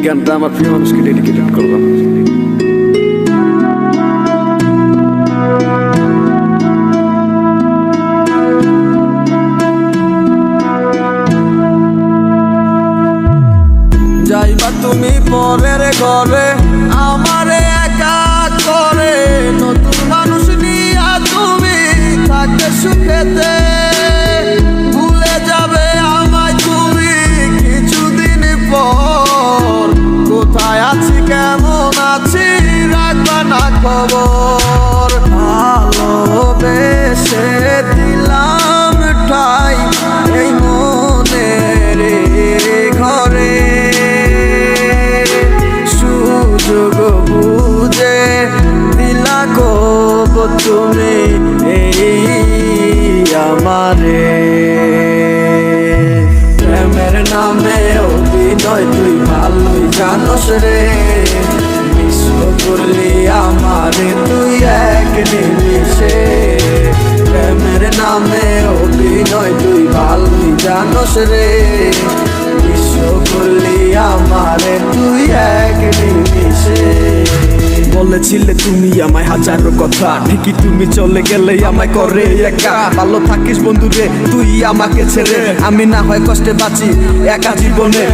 গানটা আমার প্রিয় মানুষকে ডেডিকেটেড করলাম। যাইবা তুমি পরের ঘরে আমারে একা করে, নতুন মানুষ নিয়া তুমি থাকতে সুখেতে, ভুলে যাবে আমায় তুমি কিছুদিন পর। কোথায় আছি কেমন আছি রাখবা না খবর, ভালোবেসে দিলাম ঠাই এই মনের ঘরে, সুযোগ বুঝে দিলা গো তুমি এই আমারে। প্রেমের নামে অভিনয় তুই ভালোই জানোস রে, বিশ্ব করলি আমারে তুই এক নিমিষে। প্রেমের নামে অভিনয় তুই ভালোই জানোস রে, বিশ্ব করলি আমারে তুই এক নিমিষে। বলেছিলে তুমি আমায় হাজারো কথা, ঠিকই তুমি চলে গেলে আমায় করে একা। ভালো থাকিস বন্ধুরে তুই আমাকে ছেড়ে, আমি না হয় কষ্টে বাঁচি একা জীবনে।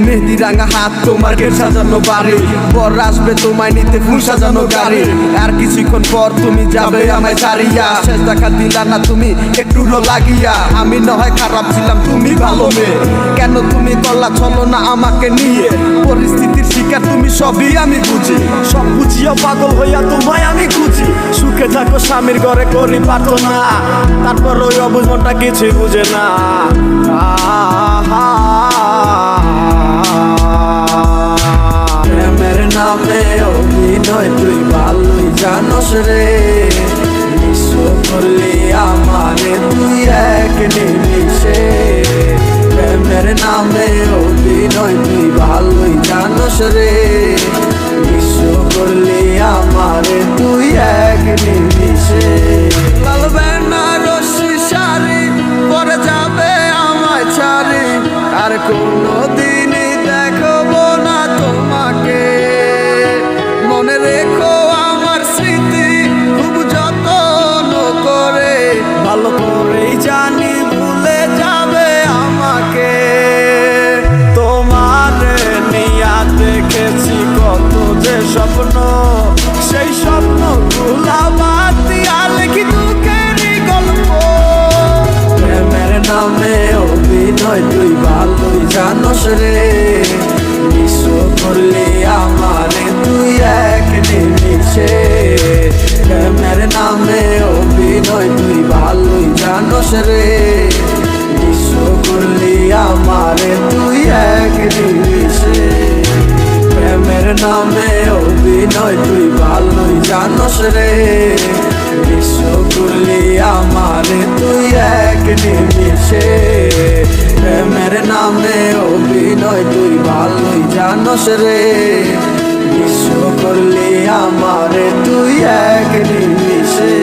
মেহেদি রাঙা হাত তোমার গেট সাজানো বাড়ি, বর আসবে তোমায় নিতে ফুল সাজানো গাড়ি। আর কিছুক্ষণ পর তুমি যাবে আমায় ছাড়িয়া, শেষ দেখা দিলা না তুমি একটু লাগিয়া। আমি না হয় খারাপ ছিলাম তুমি ভালো মেয়ে, কেন তুমি করলা চলো না আমাকে নিয়ে। পরিস্থিতির শিকার তুমি সবই আমি বুঝি, সব বুঝিও পাগল হইয়া তোমায় আমি খুঁজি। সুখে থাকো স্বামীর ঘরে করি প্রার্থনা, তারপর ওই অবুঝ মনটা কিছুই বুঝে না। প্রেমের নামে অভিনয় তুই ভালোই জানোস রে, বিশ্ব করলি আমারে তুই এক নিমিষে। প্রেমের নামে অভিনয় তুই ভালোই জানোস রে, বিশ্ব করলি আমারে তুই এক নিমিষে। লাল বেনারসি শাড়ি পরে যাবে আমায় ছাড়ি, আর কোনোদিনই দেখবো না তোমাকে। মনে রেখো আমার স্মৃতি খুব যত্ন করে, ভালো করেই জানি ভুলে যাবে আমাকে। তোমার নিয়া দেখেছি কত যে স্বপ্ন, সেই স্বপ্ন গুলা বাদ দিয়া লেখি দুঃখেরই গল্প। প্রেমের নামে অভিনয় তুই ভালোই জানোস রে, বিশ্ব করলি আমারে তুই এক নিমিষে। প্রেমের নামে অভিনয় তুই ভালোই জানোস রে, বিশ্ব করলি আমারে তুই এক নিমিষে। প্রেমের নামে অভিনয় তুই ভালোই জানোস রে, বিশ্ব করলি আমারে তুই এক নিমিষে। প্রেমের নামে অভিনয় তুই ভালোই জানোস রে, বিশ্ব করলি আমারে তুই এক নিমিষে।